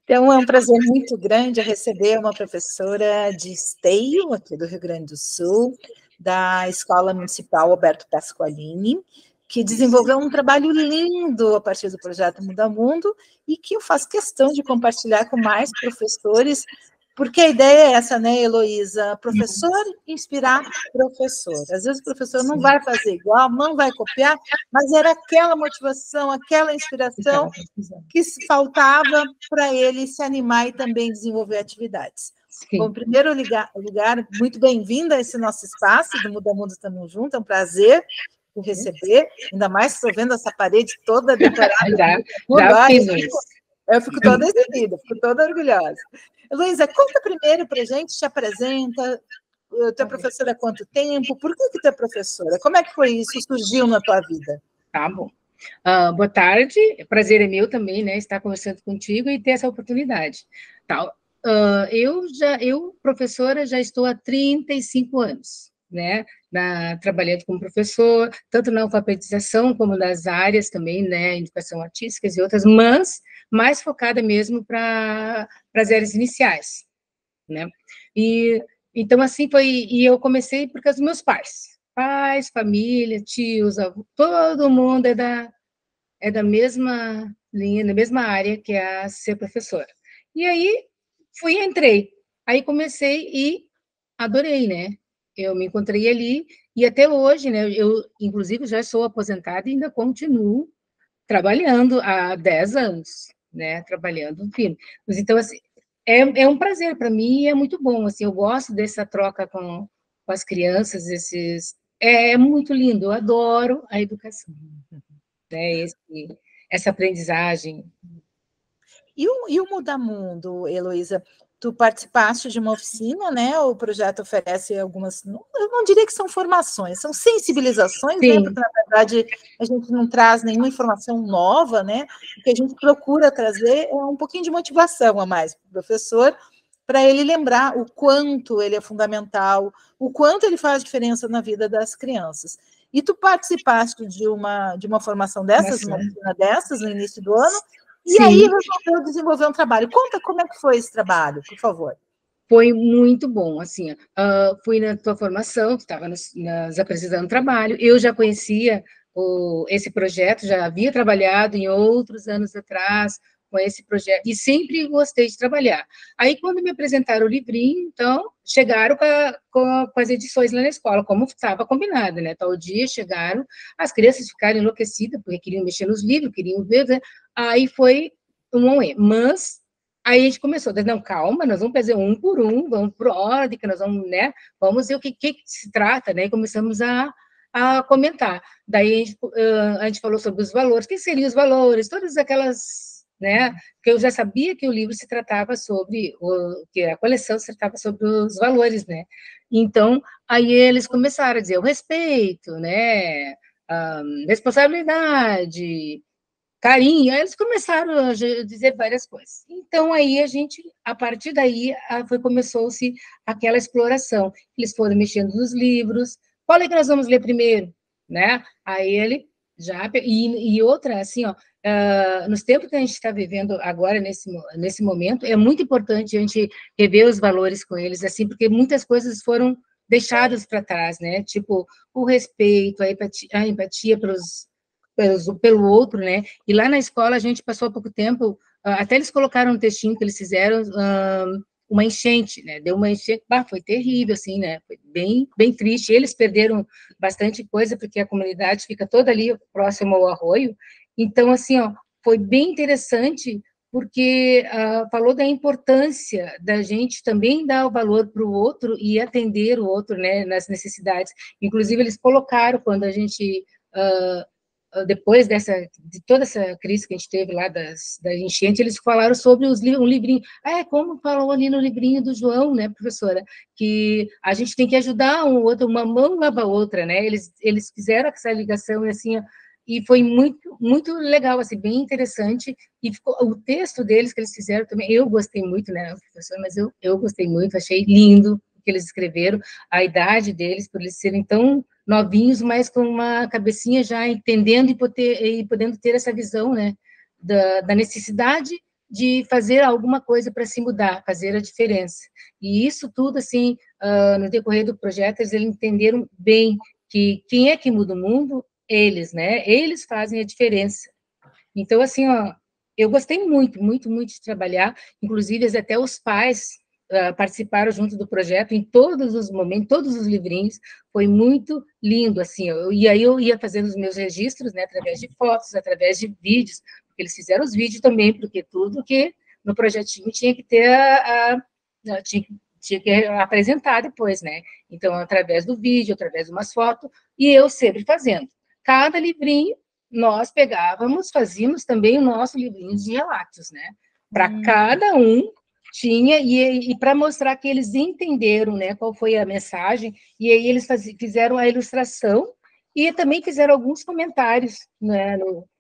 Então, é um prazer muito grande receber uma professora de Esteio, aqui do Rio Grande do Sul, da Escola Municipal Alberto Pasqualini, que desenvolveu um trabalho lindo a partir do projeto Muda Mundo e que eu faço questão de compartilhar com mais professores, porque a ideia é essa, né, Heloísa? Professor inspirar professor. Às vezes o professor não vai fazer igual, não vai copiar, mas era aquela motivação, aquela inspiração que faltava para ele se animar e também desenvolver atividades. Sim. Bom, em primeiro lugar, muito bem-vinda a esse nosso espaço do Muda Mundo Estamos Juntos, é um prazer te receber, ainda mais que estou vendo essa parede toda decorada. Eu fico toda exibida, fico toda orgulhosa. Luísa, conta primeiro para a gente, te apresenta, tu é professora há quanto tempo, por que tu é professora? Como é que foi isso, surgiu na tua vida? Tá bom. Boa tarde, prazer é meu também, né, estar conversando contigo e ter essa oportunidade. Tá, eu, professora, já estou há 35 anos, né, trabalhando como professor, tanto na alfabetização como nas áreas também, né, educação artística e outras, mas mais focada mesmo para as áreas iniciais, né, então, assim, e eu comecei por causa dos meus pais, família, tios, avô, todo mundo é da mesma linha, da mesma área, que é ser professora. E aí, entrei. Aí comecei e adorei, né? Eu me encontrei ali, e até hoje, né? Eu, inclusive, já sou aposentada e ainda continuo trabalhando há 10 anos, né? Trabalhando firme. Mas, então, assim, é um prazer para mim e é muito bom, assim, eu gosto dessa troca com as crianças, é muito lindo, eu adoro a educação, né, essa aprendizagem. E o Muda Mundo, Heloísa? Tu participaste de uma oficina, né? O projeto oferece algumas, eu não diria que são formações, são sensibilizações, Sim. né? Porque, na verdade, a gente não traz nenhuma informação nova, né? O que a gente procura trazer é um pouquinho de motivação a mais para o professor, para ele lembrar o quanto ele é fundamental, o quanto ele faz diferença na vida das crianças. E tu participaste de uma formação dessas, uma oficina dessas, no início do ano, e aí resolveu desenvolver um trabalho. Conta como é que foi esse trabalho, por favor. Foi muito bom, assim, fui na tua formação, tu estava nos apresentando trabalho, eu já conhecia esse projeto, já havia trabalhado em outros anos atrás com esse projeto, e sempre gostei de trabalhar. Aí, quando me apresentaram o livrinho, então, chegaram com as edições lá na escola, como estava combinado, né? Tal dia chegaram, as crianças ficaram enlouquecidas, porque queriam mexer nos livros, queriam ver, né? Aí foi um auê, mas aí a gente começou, não, calma, nós vamos fazer um por um, vamos por ordem, que nós vamos, né, vamos ver o que se trata, né, e começamos a comentar. Daí a gente falou sobre os valores, o que seriam os valores, todas aquelas, né, que eu já sabia que o livro se tratava sobre, que a coleção se tratava sobre os valores, né, então, aí eles começaram a dizer o respeito, né, responsabilidade, carinho, aí eles começaram a dizer várias coisas. Então, aí a partir daí, começou-se aquela exploração. Eles foram mexendo nos livros, qual é que nós vamos ler primeiro, né? Aí ele já... E outra, assim, ó, nos tempos que a gente está vivendo agora, nesse momento, é muito importante a gente rever os valores com eles, assim, porque muitas coisas foram deixadas para trás, né? Tipo, o respeito, a empatia pelo outro, né? E lá na escola a gente passou há pouco tempo, até eles colocaram um textinho que eles fizeram, uma enchente, né? Deu uma enchente, foi terrível, assim, né? Foi bem, bem triste. Eles perderam bastante coisa, porque a comunidade fica toda ali próximo ao arroio. Então, assim, ó, foi bem interessante, porque falou da importância da gente também dar o valor para o outro e atender o outro, né, nas necessidades. Inclusive, eles colocaram, quando a gente... depois de toda essa crise que a gente teve lá da enchente, eles falaram sobre um livrinho. Como falou ali no livrinho do João, né, professora, que a gente tem que ajudar um outro, uma mão lava a outra, né? Eles fizeram essa ligação, assim, e foi muito, muito legal, assim, bem interessante, e o texto deles que eles fizeram também, eu gostei muito, né, professora, mas eu gostei muito, achei lindo o que eles escreveram, a idade deles, por eles serem tão novinhos, mas com uma cabecinha já entendendo e podendo ter essa visão, né, da necessidade de fazer alguma coisa para se mudar, fazer a diferença. E isso tudo, assim, no decorrer do projeto, eles entenderam bem que quem é que muda o mundo? Eles, né? Eles fazem a diferença. Então, assim, ó, eu gostei muito, muito, muito de trabalhar, inclusive até os pais participaram junto do projeto em todos os momentos, todos os livrinhos, foi muito lindo, assim, e aí eu ia fazendo os meus registros, né, através de fotos, através de vídeos, porque eles fizeram os vídeos também, porque tudo que no projetinho tinha que ter tinha que apresentar depois, né, então, através do vídeo, através de umas fotos, e eu sempre fazendo. Cada livrinho nós pegávamos, fazíamos também o nosso livrinho de relatos, né? Para cada um tinha, e para mostrar que eles entenderam, né, qual foi a mensagem, e aí eles fizeram a ilustração e também fizeram alguns comentários, né,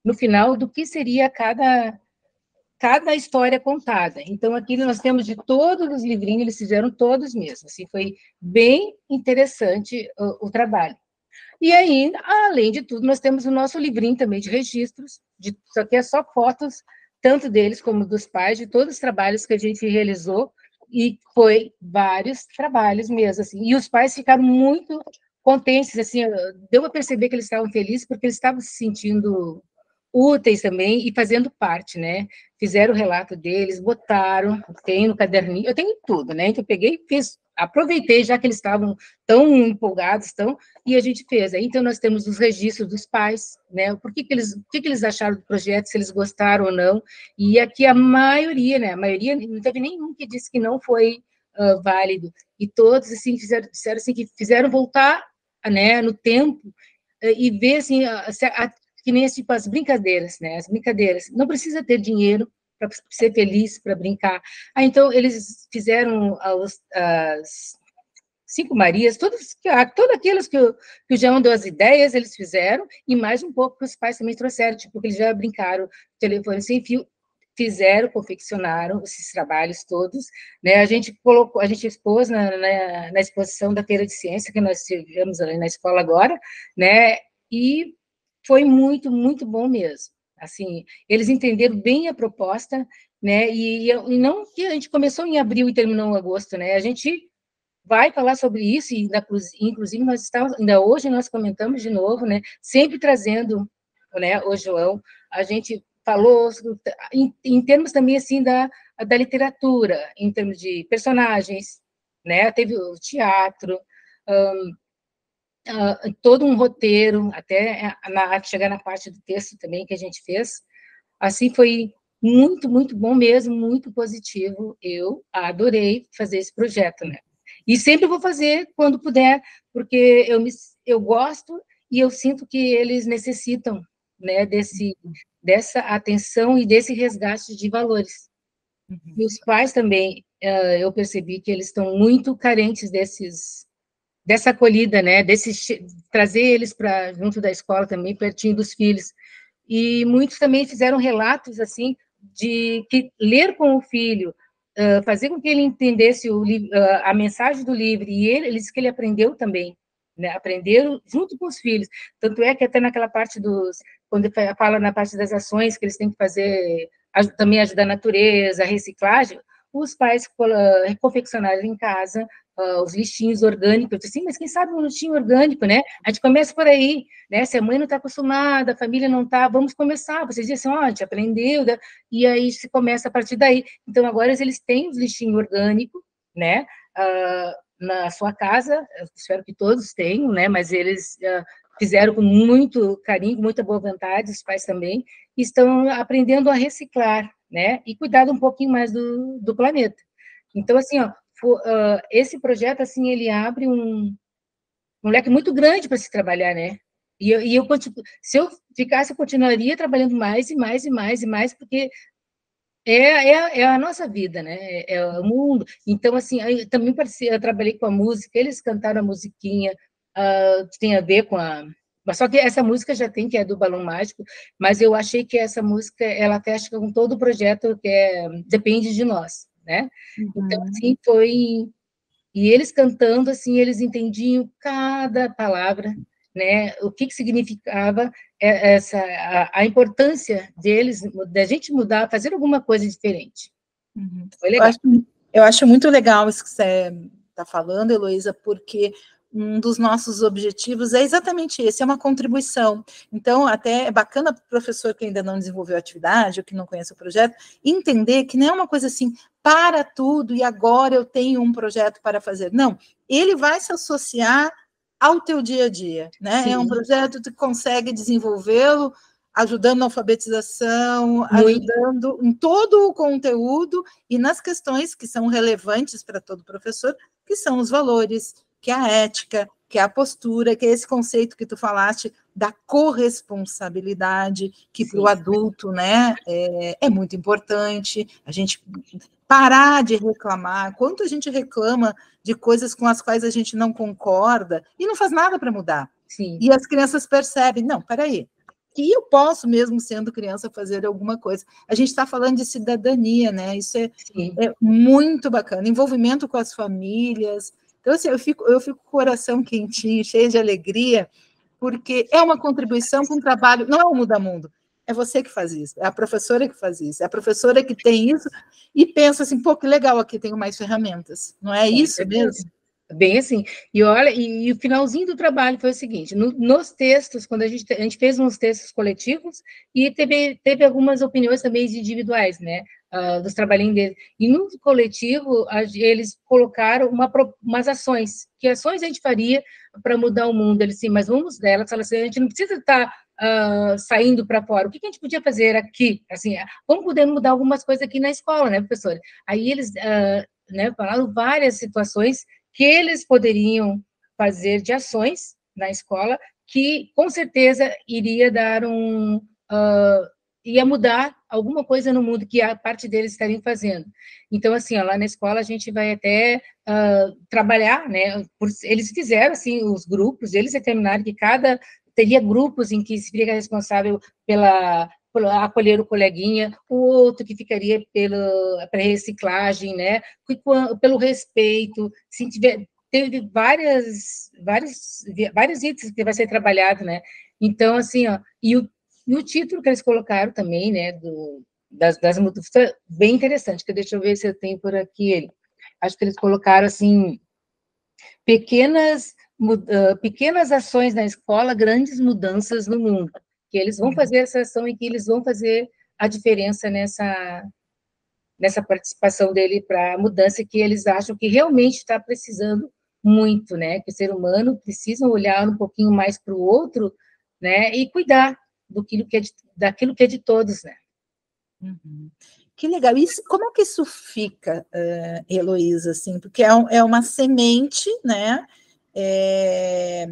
no final do que seria cada história contada. Então, aqui nós temos de todos os livrinhos, eles fizeram todos mesmo, assim, foi bem interessante o trabalho. E aí, além de tudo, nós temos o nosso livrinho também de registros, só que é só fotos, tanto deles como dos pais, de todos os trabalhos que a gente realizou, e foi vários trabalhos mesmo, assim. E os pais ficaram muito contentes, assim, deu para perceber que eles estavam felizes, porque eles estavam se sentindo úteis também e fazendo parte, né? Fizeram o relato deles, botaram, tem no caderninho, eu tenho tudo, né? Então, eu peguei e fiz, aproveitei, já que eles estavam tão empolgados, e a gente fez. Então, nós temos os registros dos pais, né? O que que eles acharam do projeto, se eles gostaram ou não, e aqui a maioria, né? A maioria, não teve nenhum que disse que não foi válido, e todos, assim, disseram assim, que fizeram voltar, né, no tempo, e ver, assim, que nem tipo as brincadeiras, né? As brincadeiras. Não precisa ter dinheiro para ser feliz, para brincar. Então, eles fizeram as Cinco Marias, todos aqueles que o João deu as ideias, eles fizeram, e mais um pouco que os pais também trouxeram, tipo, que eles já brincaram, telefone sem fio, fizeram, confeccionaram esses trabalhos todos, né? A gente expôs na exposição da Feira de Ciência, que nós tivemos ali na escola agora, né? E foi muito, muito bom mesmo. Assim, eles entenderam bem a proposta, né? E não que a gente começou em abril e terminou em agosto, né? A gente vai falar sobre isso, e inclusive nós estamos, ainda hoje nós comentamos de novo, né, sempre trazendo, né, o João, a gente falou em termos também, assim, da literatura, em termos de personagens, né, teve o teatro, todo um roteiro, até chegar na parte do texto também que a gente fez, assim, foi muito, muito bom mesmo, muito positivo, eu adorei fazer esse projeto, né. E sempre vou fazer quando puder, porque eu gosto e eu sinto que eles necessitam, né, dessa atenção e desse resgate de valores. E os pais também, eu percebi que eles estão muito carentes dessa acolhida, né, trazer eles para junto da escola também, pertinho dos filhos. E muitos também fizeram relatos, assim, de que ler com o filho, fazer com que ele entendesse a mensagem do livro, e ele disse que ele aprendeu também, né? Aprenderam junto com os filhos. Tanto é que até naquela parte quando fala na parte das ações que eles têm que fazer, também ajudar a natureza, a reciclagem, os pais confeccionaram em casa os lixinhos orgânicos. Eu disse, sim, mas quem sabe um lixinho orgânico, né? A gente começa por aí, né? Se a mãe não está acostumada, a família não está, vamos começar. Vocês dizem assim, ó, a gente aprendeu, e aí se começa a partir daí. Então, agora eles têm os lixinhos orgânicos, né? Na sua casa, eu espero que todos tenham, né? Mas eles fizeram com muito carinho, com muita boa vontade, os pais também, e estão aprendendo a reciclar, né? E cuidar um pouquinho mais do planeta. Então, assim, ó, esse projeto, assim, ele abre um leque muito grande para se trabalhar, né? Se eu ficasse, eu continuaria trabalhando mais e mais e mais e mais, porque é a nossa vida, né? É o mundo. Então, assim, eu também eu trabalhei com a música, eles cantaram a musiquinha, que tem a ver com Mas só que essa música já tem, que é do Balão Mágico, mas eu achei que essa música, ela fecha com todo o projeto, que depende de nós, né? Então, assim, foi... E eles cantando, assim, eles entendiam cada palavra, né, o que significava a importância deles, da gente mudar, fazer alguma coisa diferente. Foi legal. Eu acho muito legal isso que você está falando, Heloísa, porque um dos nossos objetivos é exatamente esse, é uma contribuição. Então, até é bacana para o professor que ainda não desenvolveu a atividade, ou que não conhece o projeto, entender que não é uma coisa assim, para tudo e agora eu tenho um projeto para fazer. Não, ele vai se associar ao teu dia a dia, né? Sim. É um projeto que consegue desenvolvê-lo ajudando na alfabetização, ajudando em todo o conteúdo e nas questões que são relevantes para todo professor, que são os valores, que é a ética, que é a postura, que é esse conceito que tu falaste da corresponsabilidade, que para o adulto, né, é muito importante, a gente parar de reclamar, quanto a gente reclama de coisas com as quais a gente não concorda e não faz nada para mudar. Sim. E as crianças percebem, não, peraí, que eu posso, mesmo sendo criança, fazer alguma coisa. A gente está falando de cidadania, né? Isso é muito bacana. Envolvimento com as famílias. Então, assim, eu fico com o coração quentinho, cheio de alegria, porque é uma contribuição para um trabalho, não é o muda-mundo, é você que faz isso, é a professora que faz isso, é a professora que tem isso e pensa assim, pô, que legal, aqui tenho mais ferramentas. Não é isso mesmo? Bem assim, e olha, e o finalzinho do trabalho foi o seguinte, nos textos, quando a gente fez uns textos coletivos, e teve algumas opiniões também individuais, né, dos trabalhinhos deles, e no coletivo, eles colocaram umas ações, que ações a gente faria para mudar o mundo, eles assim, mas vamos delas, assim, a gente não precisa estar saindo para fora, o que a gente podia fazer aqui, assim, vamos poder mudar algumas coisas aqui na escola, né, professora? Aí eles, né, falaram várias situações que eles poderiam fazer de ações na escola, que com certeza iria dar ia mudar alguma coisa no mundo que a parte deles estariam fazendo. Então, assim, ó, lá na escola a gente vai até trabalhar, né? Eles fizeram, assim, os grupos, eles determinaram que teria grupos em que se fica responsável pela acolher o coleguinha, o outro que ficaria pela reciclagem, né? Pelo respeito, se tiver, teve vários itens que vai ser trabalhado, né? Então, assim, ó, e o título que eles colocaram também, né, das mudanças, bem interessante, que deixa eu ver se eu tenho por aqui ele. Acho que eles colocaram, assim, pequenas ações na escola, grandes mudanças no mundo, que eles vão fazer essa ação e que eles vão fazer a diferença nessa participação dele para a mudança que eles acham que realmente está precisando muito, né? Que o ser humano precisa olhar um pouquinho mais para o outro, né? E cuidar daquilo que é de todos, né? Uhum. Que legal. Isso, como é que isso fica, Heloísa, assim? Porque é uma semente, né?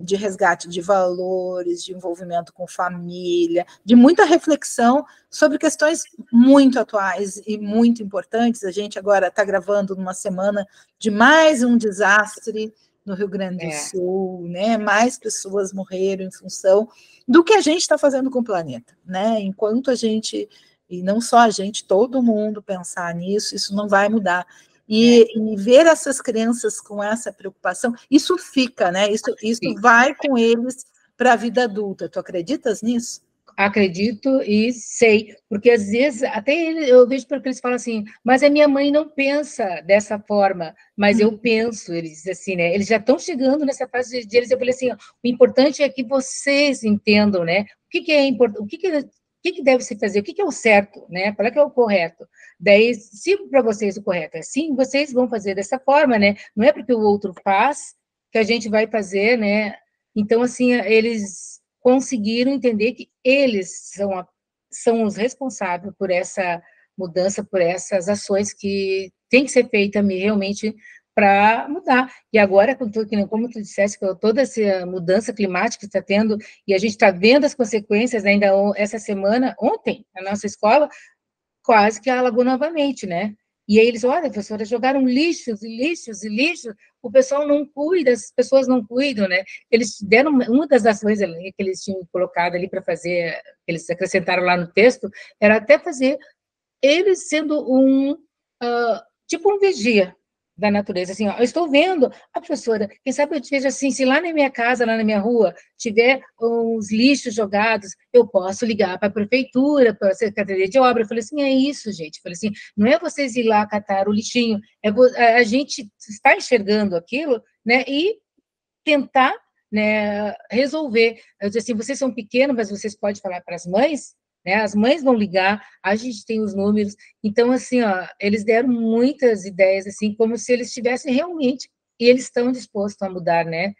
De resgate de valores, de envolvimento com família, de muita reflexão sobre questões muito atuais e muito importantes. A gente agora está gravando numa semana de mais um desastre no Rio Grande do Sul, né? Mais pessoas morreram em função do que a gente está fazendo com o planeta, né? Enquanto a gente, e não só a gente, todo mundo pensar nisso, isso não vai mudar. E ver essas crianças com essa preocupação, isso fica, né? Isso vai com eles para a vida adulta. Tu acreditas nisso? Acredito e sei, porque às vezes, até eu vejo porque eles falam assim, mas a minha mãe não pensa dessa forma, mas eu penso, eles dizem assim, né? Eles já estão chegando nessa fase de eles, eu falei assim, ó, o importante é que vocês entendam, né? O que é importante, o que deve se fazer, o que é o certo, né? Qual é que é o correto? Daí, se para vocês o correto é assim, vocês vão fazer dessa forma, né? Não é porque o outro faz que a gente vai fazer, né? Então, assim, eles conseguiram entender que eles são os responsáveis por essa mudança, por essas ações que tem que ser feita realmente para mudar. E agora, como tu disseste, toda essa mudança climática que está tendo, e a gente está vendo as consequências, né, ainda essa semana, ontem, a nossa escola quase que alagou novamente, né? E aí eles, olha, professora, jogaram lixos e lixos e lixos, o pessoal não cuida, as pessoas não cuidam, né? Eles deram, uma das ações que eles tinham colocado ali para fazer, que eles acrescentaram lá no texto, era até fazer eles sendo tipo um vigia, da natureza, assim, ó, eu estou vendo, a professora, quem sabe eu vejo assim, se lá na minha casa, lá na minha rua, tiver uns lixos jogados, eu posso ligar para a prefeitura, para a Secretaria de Obra, eu falei assim, é isso, gente, eu falei assim, não é vocês ir lá catar o lixinho, a gente está enxergando aquilo, né, e tentar, né, resolver. Eu disse assim, vocês são pequenos, mas vocês podem falar para as mães, né? As mães vão ligar, a gente tem os números. Então, assim, ó, eles deram muitas ideias, assim, como se eles tivessem realmente, e eles estão dispostos a mudar, né?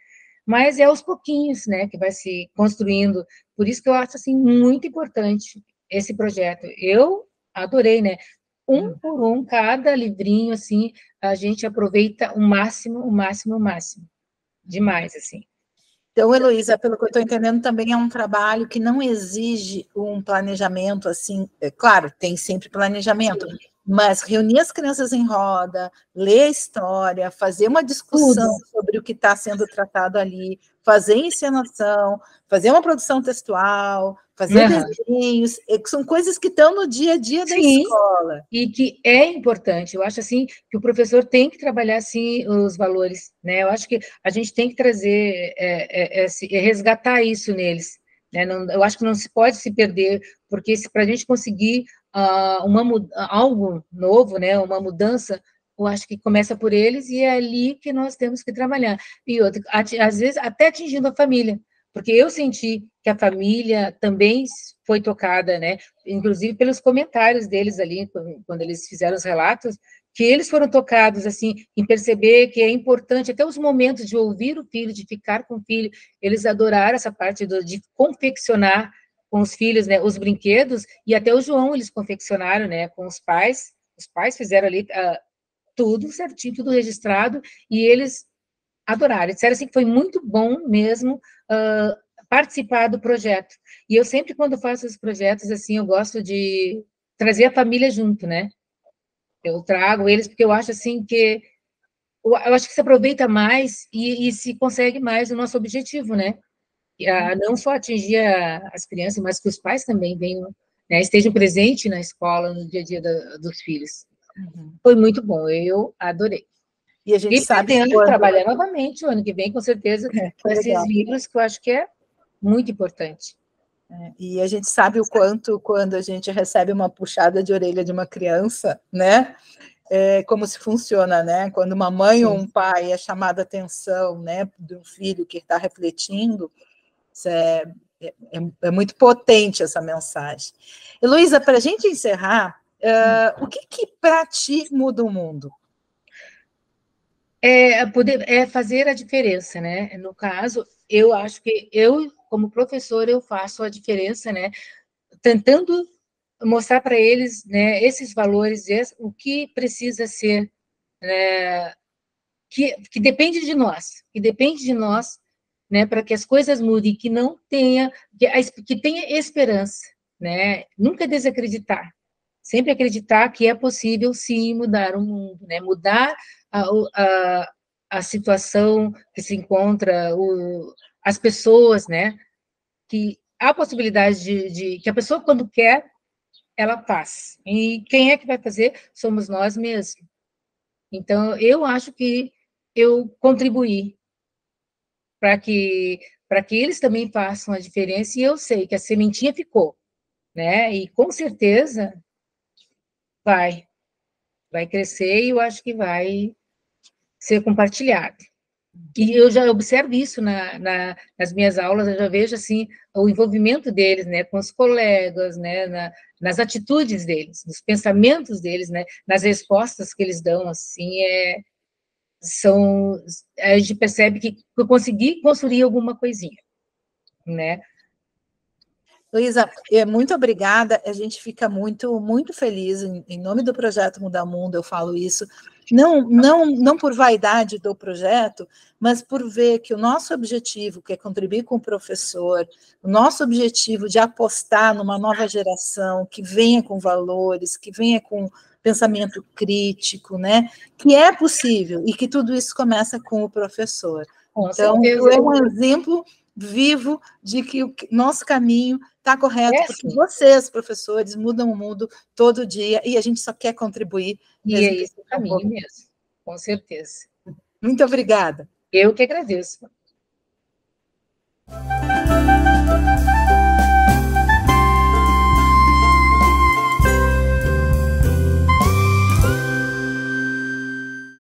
Mas é aos pouquinhos, né, que vai se construindo. Por isso que eu acho, assim, muito importante esse projeto. Eu adorei, né? Um por um, cada livrinho, assim, a gente aproveita o máximo, o máximo, o máximo. Demais, assim. Então, Heloísa, pelo que eu estou entendendo, também é um trabalho que não exige um planejamento assim, claro, tem sempre planejamento, mas reunir as crianças em roda, ler a história, fazer uma discussão sobre o que está sendo tratado ali, fazer encenação, fazer uma produção textual, fazer desenhos, são coisas que estão no dia a dia da escola. E que é importante, eu acho assim que o professor tem que trabalhar assim os valores, né? Eu acho que a gente tem que trazer, resgatar isso neles, né? Não, eu acho que não se pode se perder, porque para a gente conseguir algo novo, né? Uma mudança, eu acho que começa por eles e é ali que nós temos que trabalhar. E outra, às vezes até atingindo a família, porque eu senti que a família também foi tocada, né? Inclusive pelos comentários deles ali, quando eles fizeram os relatos, que eles foram tocados, assim, em perceber que é importante, até os momentos de ouvir o filho, de ficar com o filho, eles adoraram essa parte de confeccionar com os filhos, né, os brinquedos, e até o João eles confeccionaram, né, com os pais fizeram ali tudo certinho, tudo registrado, e eles adoraram, disseram assim que foi muito bom mesmo participar do projeto. E eu sempre, quando faço os projetos, assim, eu gosto de trazer a família junto, né? Eu trago eles, porque eu acho, assim, que... Eu acho que se aproveita mais e se consegue mais o nosso objetivo, né? Não só atingir as crianças, mas que os pais também venham, né, estejam presentes na escola, no dia a dia dos filhos. Foi muito bom, eu adorei. E a gente sabe pretendo trabalhar novamente o ano que vem, com certeza, com esses livros, que eu acho que é muito importante. E a gente sabe o quanto, quando a gente recebe uma puxada de orelha de uma criança, né? Como se funciona, né? Quando uma mãe ou um pai é chamada a atenção, né, de um filho que está refletindo, é muito potente essa mensagem. Heloísa, para a gente encerrar, o que para ti muda o mundo? Fazer a diferença, né? No caso, eu acho que eu, como professora, eu faço a diferença, né? Tentando mostrar para eles, né, esses valores, o que precisa ser, né, que depende de nós, né, para que as coisas mudem, que não tenha, que tenha esperança, né? Nunca desacreditar, sempre acreditar que é possível, sim, mudar o mundo, né? Mudar a situação que se encontra, as pessoas, né? Que há possibilidade que a pessoa, quando quer, ela faz. E quem é que vai fazer? Somos nós mesmos. Então, eu acho que eu contribuí para que eles também façam a diferença, e eu sei que a sementinha ficou, né? E com certeza vai crescer e eu acho que vai ser compartilhado. E eu já observo isso nas minhas aulas, eu já vejo assim o envolvimento deles, né, com os colegas, né, nas atitudes deles, nos pensamentos deles, né, nas respostas que eles dão, assim, a gente percebe que eu consegui construir alguma coisinha, né? Luísa, muito obrigada. A gente fica muito, muito feliz em nome do projeto Mudar o Mundo. Eu falo isso não por vaidade do projeto, mas por ver que o nosso objetivo, que é contribuir com o professor, o nosso objetivo de apostar numa nova geração que venha com valores, que venha com pensamento crítico, né? Que é possível e que tudo isso começa com o professor. Então, é um exemplo vivo de que o nosso caminho está correto, porque vocês, professores, mudam o mundo todo dia e a gente só quer contribuir. E é esse o caminho mesmo. Com certeza. Muito obrigada. Eu que agradeço.